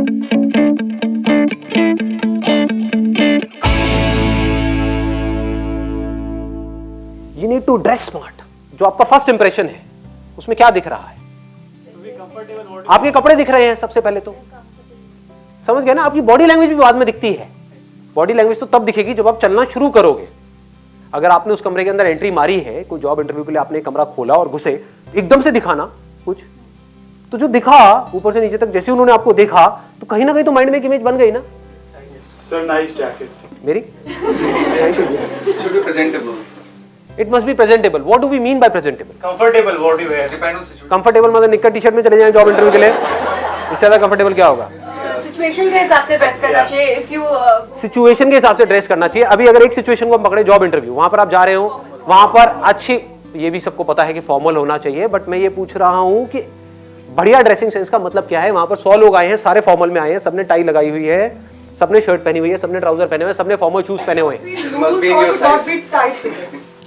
You need to dress smart. जो आपका first impression है उसमें क्या दिख रहा है? आपके कपड़े दिख रहे हैं सबसे पहले तो, समझ गए ना? आपकी बॉडी लैंग्वेज भी बाद में दिखती है। बॉडी लैंग्वेज तो तब दिखेगी जब आप चलना शुरू करोगे। अगर आपने उस कमरे के अंदर एंट्री मारी है, कोई जॉब इंटरव्यू के लिए आपने कमरा खोला और घुसे, एकदम से दिखाना कुछ, तो जो दिखा ऊपर से नीचे तक, जैसे उन्होंने आपको देखा तो कहीं ना कहीं तो माइंड में एक इमेज बन गई ना। सर नाइस जैकेट मेरी Should be presentable. It must be presentable. What do we mean by presentable? Comfortable what you wear Depend on situation. Comfortable मतलब निक्कर टी शर्ट में चले जाएं जॉब इंटरव्यू के लिए, इससे ज्यादा कंफर्टेबल क्या होगा? सिचुएशन के हिसाब से ड्रेस करना चाहिए। इफ यू सिचुएशन के हिसाब से ड्रेस करना चाहिए। अभी अगर एक सिचुएशन को हम पकड़े, जॉब इंटरव्यू, वहां पर आप जा रहे हो, वहां पर अच्छी, ये भी सबको पता है कि फॉर्मल होना चाहिए, बट मैं ये पूछ रहा हूं कि बढ़िया ड्रेसिंग सेंस का मतलब क्या है? वहां पर 100 लोग आए हैं, सारे फॉर्मल में आए हैं, सबने टाई लगाई हुई है, सबने शर्ट पहनी हुई है, सबने ट्राउजर पहने हुए हैं, सबने फॉर्मल शूज पहने हुए हैं। This must be in your size.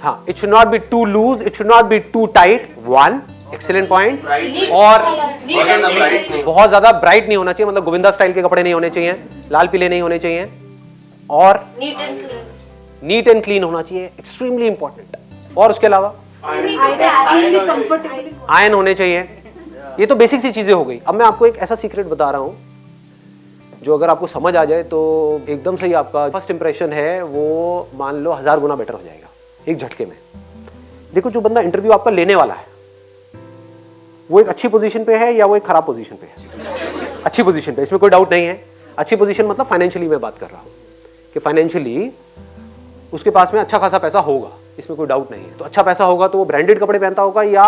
हाँ, it should not be too loose, it should not be too tight. One excellent point. और बहुत ज्यादा ब्राइट नहीं होना चाहिए, मतलब गोविंदा स्टाइल के कपड़े नहीं होने चाहिए, लाल पीले नहीं होने चाहिए, और नीट एंड क्लीन होना चाहिए, एक्सट्रीमली इंपॉर्टेंट। और उसके अलावा आयन होने चाहिए। ये तो बेसिक सी चीजें हो गई। अब मैं आपको एक ऐसा सीक्रेट बता रहा हूं जो अगर आपको समझ आ जाए तो एकदम से ही आपका फर्स्ट इंप्रेशन है वो मान लो 1000 गुना बेटर हो जाएगा एक झटके में। देखो, जो बंदा इंटरव्यू आपका लेने वाला है वो एक अच्छी पोजीशन पे है या वो एक खराब पोजीशन पे है? अच्छी पोजीशन पे, इसमें कोई डाउट नहीं है। अच्छी पोजीशन मतलब फाइनेंशियली मैं बात कर रहा हूं कि फाइनेंशियली उसके पास में अच्छा खासा पैसा होगा, इसमें कोई डाउट नहीं है। तो अच्छा पैसा होगा तो वो ब्रांडेड कपड़े पहनता होगा या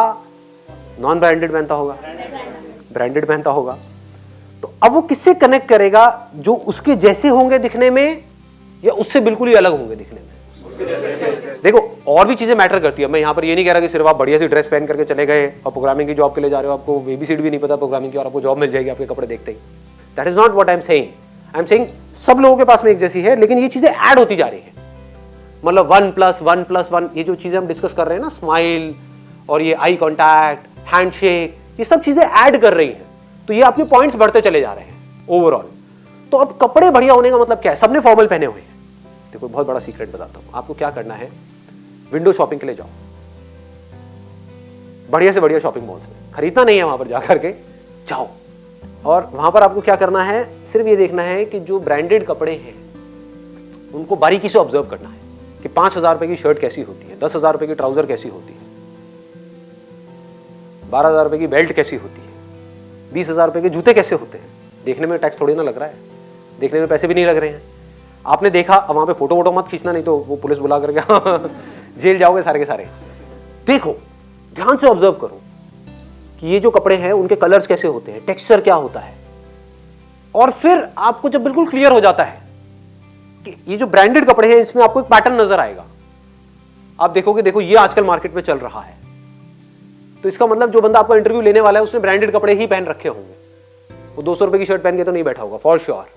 नॉन ब्रांडेड पहनता होगा? ब्रांडेड पहनता होगा। तो अब वो किससे कनेक्ट करेगा? जो उसके जैसे होंगे दिखने में या उससे बिल्कुल ही अलग होंगे दिखने में? देखो, और भी चीजें मैटर करती है। मैं यहाँ पर ये नहीं कह रहा कि सिर्फ आप बढ़िया सी ड्रेस पहन करके चले गए और प्रोग्रामिंग की जॉब के लिए जा रहे हो, आपको एबीसीडी भी नहीं पता प्रोग्रामिंग की और आपको जॉब मिल जाएगी आपके कपड़े देखते ही। That is not what I am saying. I am saying सब लोगों के पास में एक जैसी है, लेकिन ये चीजें ऐड होती जा रही है। मतलब 1+1+1 ये जो चीजें हम डिस्कस कर रहे हैं ना, स्माइल और ये आई कॉन्टैक्ट, हैंडशेक, ये सब चीजें ऐड कर रही हैं, तो ये आपके पॉइंट्स बढ़ते चले जा रहे हैं ओवरऑल। तो अब कपड़े बढ़िया होने का मतलब क्या है? सबने फॉर्मल पहने हुए हैं। देखो, बहुत बड़ा सीक्रेट बताता हूं आपको। क्या करना है, विंडो शॉपिंग के लिए जाओ, बढ़िया से बढ़िया शॉपिंग मॉल्स में। खरीदना नहीं है, वहां पर जाकर के जाओ, और वहां पर आपको क्या करना है, सिर्फ ये देखना है कि जो ब्रांडेड कपड़े हैं उनको बारीकी से ऑब्जर्व करना है कि 5000 रुपए की शर्ट कैसी होती है, 10,000 रुपए की ट्राउजर कैसी होती है, 12,000 रुपए की बेल्ट कैसी होती है, 20,000 रुपए के जूते कैसे होते हैं। देखने में टैक्स थोड़ी ना लग रहा है, देखने में पैसे भी नहीं लग रहे हैं। आपने देखा, अब वहां पे फोटो वोटो मत खींचना, नहीं तो वो पुलिस बुला करके जेल जाओगे सारे के सारे। देखो, ध्यान से ऑब्जर्व करो कि ये जो कपड़े हैं उनके कलर्स कैसे होते हैं, टेक्सचर क्या होता है। और फिर आपको जब बिल्कुल क्लियर हो जाता है कि ये जो ब्रांडेड कपड़े हैं इसमें आपको एक पैटर्न नजर आएगा, आप देखोगे, देखो ये आजकल मार्केट में चल रहा है, तो इसका मतलब जो बंदा आपका इंटरव्यू लेने वाला है उसने ब्रांडेड कपड़े ही पहन रखे होंगे। वो 200 रुपए की शर्ट पहन के तो नहीं बैठा होगा फॉर श्योर।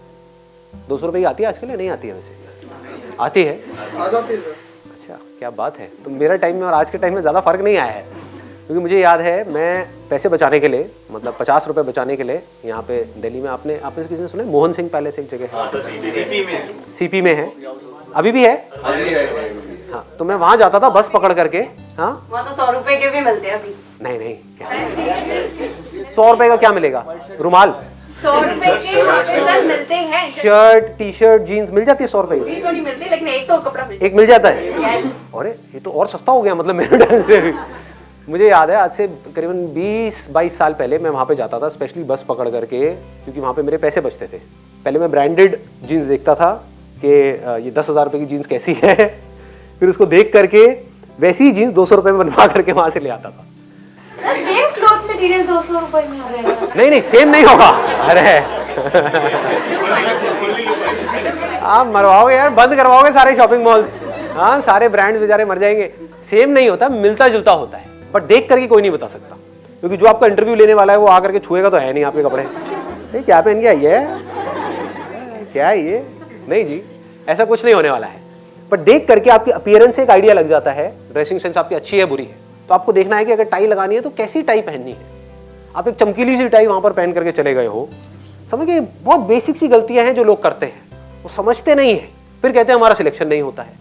200 रुपए की आती है आजकल या नहीं आती है? वैसे आती है, आ जाती है सर। अच्छा, क्या बात है। तो मेरा टाइम में और आज के टाइम में ज़्यादा फर्क नहीं आया है, क्योंकि मुझे याद है मैं पैसे बचाने के लिए, मतलब 50 रुपए बचाने के लिए, यहाँ पे दिल्ली में आपने किसी ने सुना, मोहन सिंह पैलेस एक जगह है, सीपी में है, अभी भी है। हाँ, तो मैं वहाँ जाता था बस पकड़ करके। हाँ, वहाँ तो 100 रुपए के भी मिलते हैं अभी। नहीं, क्या 100 रुपए का क्या मिलेगा? रुमाल 100 रुपए के वहाँ पे सर मिलते हैं। शर्ट, टी शर्ट, जीन्स मिल जाती है 100 रुपए की? तो नहीं मिलती, लेकिन एक तो कपड़ा मिलता एक मिल जाता है। अरे ये तो और सस्ता हो गया, मतलब मेरे टाइम से। मुझे याद है आज से करीबन 20-22 साल पहले मैं वहाँ पे जाता था स्पेशली बस पकड़ करके, क्योंकि वहाँ पे मेरे पैसे बचते थे। पहले मैं ब्रांडेड जीन्स देखता था कि ये 10,000 रुपए की जीन्स कैसी है, फिर उसको देख करके वैसी ही जीन्स 200 रुपए में बनवा करके वहाँ से ले आता था। सेम क्लॉथ मटेरियल 200 रुपए में आ जाएगा? नहीं, सेम नहीं होगा। अरे आप मरवाओगे यार, बंद करवाओगे सारे शॉपिंग मॉल। हाँ, सारे ब्रांड्स बेचारे मर जाएंगे। सेम नहीं होता, मिलता जुलता होता है, बट देख करके कोई नहीं बता सकता, क्योंकि जो आपका इंटरव्यू लेने वाला है वो आकर के छुएगा तो है नहीं आपके कपड़े। ये क्या पहन के आई है, क्या है ये? नहीं जी, ऐसा कुछ नहीं होने वाला है। बट देख करके आपकी अपीयरेंस से एक आइडिया लग जाता है, ड्रेसिंग सेंस आपकी अच्छी है बुरी है। तो आपको देखना है कि अगर टाई लगानी है तो कैसी टाई पहननी है। आप एक चमकीली सी टाई वहां पर पहन करके चले गए हो समझ गए? बहुत बेसिक सी गलतियां हैं जो लोग करते हैं, वो समझते नहीं है, फिर कहते हैं हमारा सिलेक्शन नहीं होता है।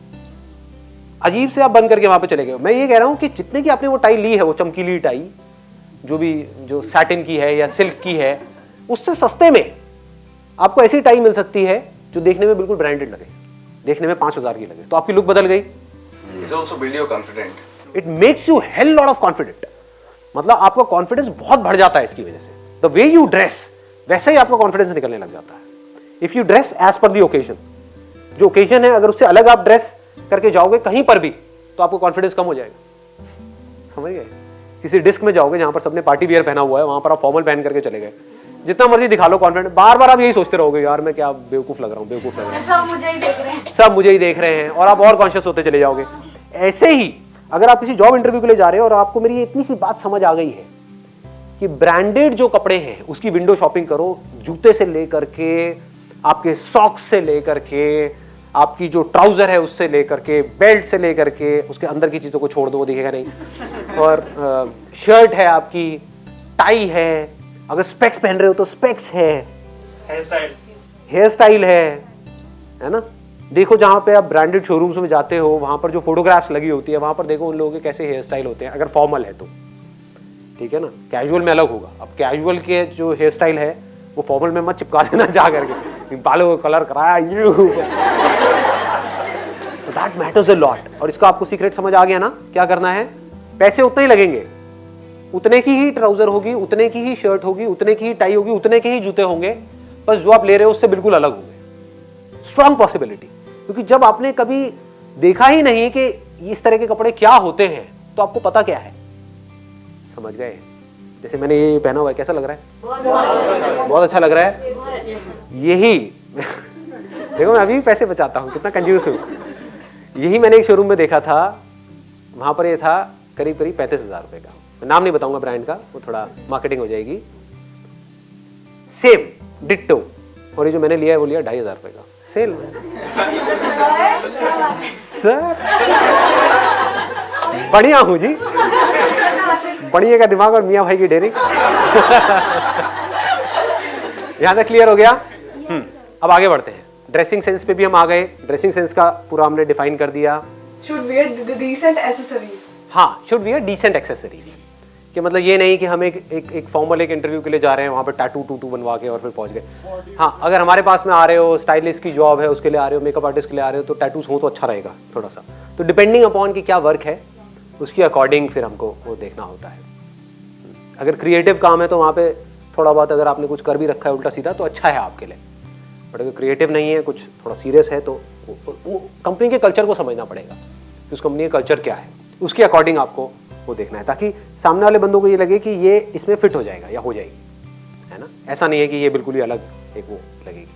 अजीब से आप बंद करके वहां पे चले गए। मैं ये कह रहा हूं कि जितने की आपने वो टाई ली है, वो चमकीली टाई जो सैटिन की है या सिल्क की है, उससे सस्ते में आपको ऐसी टाई मिल सकती है जो देखने में बिल्कुल ब्रांडेड लगे, देखने में 5,000 की लगे, तो आपकी लुक बदल गई। It's also build your confident. It makes you hell lot of confident, मतलब आपका कॉन्फिडेंस बहुत बढ़ जाता है इसकी वजह से। द वे यू ड्रेस, वैसे ही आपका कॉन्फिडेंस निकलने लग जाता है। If you dress as per the occasion, जो ओकेजन है अगर उससे अलग आप ड्रेस करके जाओगे कहीं पर भी, तो आपको कॉन्फिडेंस कम हो जाएगा। समझ गए? किसी डिस्क में जाओगे जहां पर सबने पार्टी वियर पहना हुआ है, वहां पर आप फॉर्मल पहन करके चले गए, जितना मर्जी दिखा लो कॉन्फिडेंट, बार बार आप यही सोचते रहोगे यार मैं क्या बेवकूफ लग रहा हूँ, बेवकूफ लग रहा हूँ, सब मुझे ही देख रहे हैं। सब मुझे ही देख रहे हैं, और आप और कॉन्शियस होते चले जाओगे। ऐसे ही अगर आप किसी जॉब इंटरव्यू के लिए जा रहे हो और आपको मेरी इतनी सी बात समझ आ गई है कि ब्रांडेड जो कपड़े हैं उसकी विंडो शॉपिंग करो, जूते से लेकर के, आपके सॉक्स से लेकर के, आपकी जो ट्राउजर है उससे लेकर के, बेल्ट से लेकर के, उसके अंदर की चीजों को छोड़ दो, वो दिखेगा नहीं, और शर्ट है आपकी, टाई है, अगर स्पेक्स पहन रहे हो तो स्पेक्स है, हेयर स्टाइल है ना। देखो जहां पे आप ब्रांडेड शोरूम्स में जाते हो, वहां पर जो फोटोग्राफ्स लगी होती है, वहां पर देखो उन लोगों के कैसे हेयर स्टाइल होते हैं, अगर फॉर्मल है तो, ठीक है ना। कैजुअल में अलग होगा। अब कैजुअल के जो हेयर स्टाइल है वो फॉर्मल में मत चिपका देना जा करके, बालों को कलर कराया दैट मैटर्स अ लॉट। और इसका आपको सीक्रेट समझ आ गया ना, क्या करना है? पैसे उतने ही लगेंगे, उतने की ही ट्राउजर होगी, उतने की ही शर्ट होगी, उतने की ही टाई होगी, उतने के ही जूते होंगे, बस जो आप ले रहे हो उससे बिल्कुल अलग होंगे। स्ट्रॉन्ग पॉसिबिलिटी, क्योंकि जब आपने कभी देखा ही नहीं कि इस तरह के कपड़े क्या होते हैं, तो आपको पता क्या है। समझ गए? जैसे मैंने ये पहना हुआ है, कैसा लग रहा है? बहुत अच्छा लग रहा है। यही देखो मैं अभी भी पैसे बचाता हूँ, कितना कंजूस हूँ। यही मैंने एक शोरूम में देखा था, वहां पर ये था करीब करीब 35,000 रुपए का। मैं नाम नहीं बताऊंगा ब्रांड का, वो थोड़ा मार्केटिंग हो जाएगी। सेम डिट्टो, और ये जो मैंने लिया है वो लिया 2,500 रुपए का, सेल में। सर बढ़िया हूं जी, बढ़िया का दिमाग और मियाँ भाई की डेरी। यहां तक क्लियर हो गया? अब आगे बढ़ते हैं। ड्रेसिंग सेंस पे भी हम आ गए। ड्रेसिंग सेंस का पूरा हमने डिफाइन कर दिया। Should wear decent accessories. हाँ, शुड वियर डिसेंट एक्सेसरीज, कि मतलब ये नहीं कि हम एक फॉर्मल एक इंटरव्यू के लिए जा रहे हैं, वहाँ पे टैटू बनवा के और फिर पहुँच गए। हाँ, अगर हमारे पास में आ रहे हो, स्टाइलिस्ट की जॉब है उसके लिए आ रहे हो, मेकअप आर्टिस्ट के लिए आ रहे हो, तो टैटूज हो तो अच्छा रहेगा थोड़ा सा। तो डिपेंडिंग अपॉन कि क्या वर्क है उसके अकॉर्डिंग फिर हमको वो देखना होता है। अगर क्रिएटिव काम है तो वहाँ पे थोड़ा बहुत अगर आपने कुछ कर भी रखा है उल्टा सीधा तो अच्छा है आपके लिए, बट अगर क्रिएटिव नहीं है, कुछ थोड़ा सीरियस है, तो वो कंपनी के कल्चर को समझना पड़ेगा कि उस कंपनी का कल्चर क्या है, उसके अकॉर्डिंग आपको वो देखना है, ताकि सामने वाले बंदों को ये लगे कि ये इसमें फिट हो जाएगा या हो जाएगी, है ना। ऐसा नहीं है कि ये बिल्कुल ही अलग एक वो लगेगी।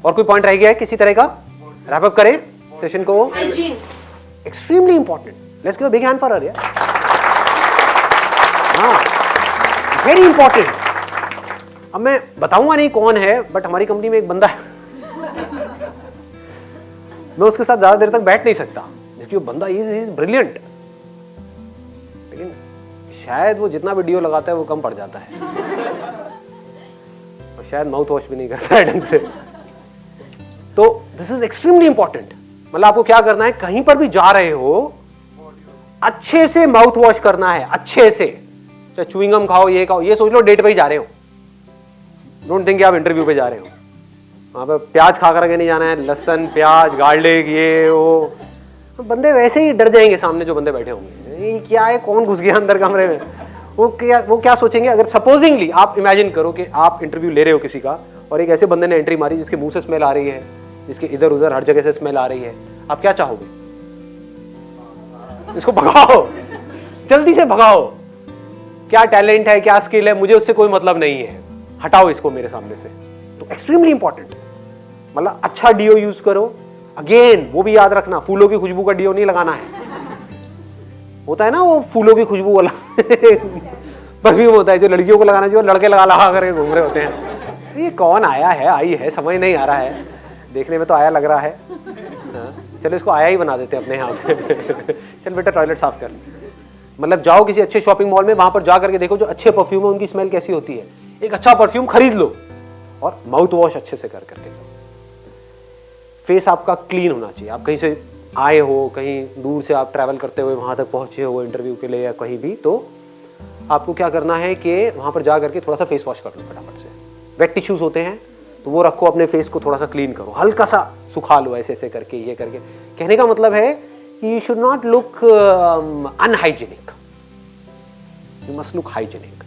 और कोई पॉइंट रह गया है किसी तरह का? रैप अप करें सेशन को। Extremely important, let's give a big hand for her यार। हाँ, वेरी इंपॉर्टेंट। अब मैं बताऊंगा नहीं कौन है, बट हमारी कंपनी में एक बंदा है, मैं उसके साथ ज्यादा देर तक बैठ नहीं सकता, क्योंकि वो बंदा इज ब्रिलियंट, लेकिन शायद वो जितना वीडियो लगाता है वो कम पड़ जाता है, और शायद माउथ वॉश भी नहीं करता है ढंग से। तो दिस इज एक्सट्रीमली इंपॉर्टेंट। मतलब आपको क्या करना है, कहीं पर भी जा रहे हो अच्छे से माउथ वॉश करना है, अच्छे से। चाहे च्युइंगम खाओ, ये खाओ, ये सोच लो डेट पे ही जा रहे हो, डोंट थिंक आप इंटरव्यू पे जा रहे हो। वहां पे प्याज खा करके नहीं जाना है, लहसुन प्याज गार्लिक ये वो, बंदे वैसे ही डर जाएंगे सामने जो बंदे बैठे होंगे, ये क्या है, कौन घुस गया अंदर कमरे में। वो क्या सोचेंगे। अगर सपोजिंगली आप इमेजिन करो कि आप इंटरव्यू ले रहे हो किसी का, और एक ऐसे बंदे ने एंट्री मारी जिसके मुंह से स्मेल आ रही है, जिसके इधर उधर हर जगह से स्मेल आ रही है, आप क्या चाहोगे? इसको भगाओ, जल्दी से भगाओ। क्या टैलेंट है, क्या स्किल है, मुझे उससे कोई मतलब नहीं है, हटाओ इसको मेरे सामने से। तो एक्सट्रीमली इंपॉर्टेंट, मतलब अच्छा डीओ यूज करो। अगेन वो भी याद रखना, फूलों की खुशबू का डीओ नहीं लगाना है। होता है ना वो फूलों की खुशबू वाला परफ्यूम होता है जो लड़कियों को लगाना चाहिए, और लड़के लगा करके घूम रहे होते हैं। ये कौन आया है, आई है, समझ नहीं आ रहा है, देखने में तो आया लग रहा है। चलो इसको आया ही बना देते अपने यहाँ पे। चल बेटा टॉयलेट साफ कर। मतलब जाओ किसी अच्छे शॉपिंग मॉल में, वहां पर जा करके देखो जो अच्छे परफ्यूम है उनकी स्मेल कैसी होती है। एक अच्छा परफ्यूम खरीद लो और माउथ वॉश अच्छे से कर करके लो। फेस आपका क्लीन होना चाहिए। आप कहीं से आए हो, कहीं दूर से आप ट्रैवल करते हुए वहां तक पहुंचे हो इंटरव्यू के लिए या कहीं भी, तो आपको क्या करना है कि वहां पर जा करके थोड़ा सा फेस वॉश कर लो फटाफट से। वेट टिश्यूज होते हैं तो वो रखो, अपने फेस को थोड़ा सा क्लीन करो, हल्का सा सुखा लो ऐसे ऐसे करके, ये करके। कहने का मतलब है कि you should not look unhygienic, you must look hygienic.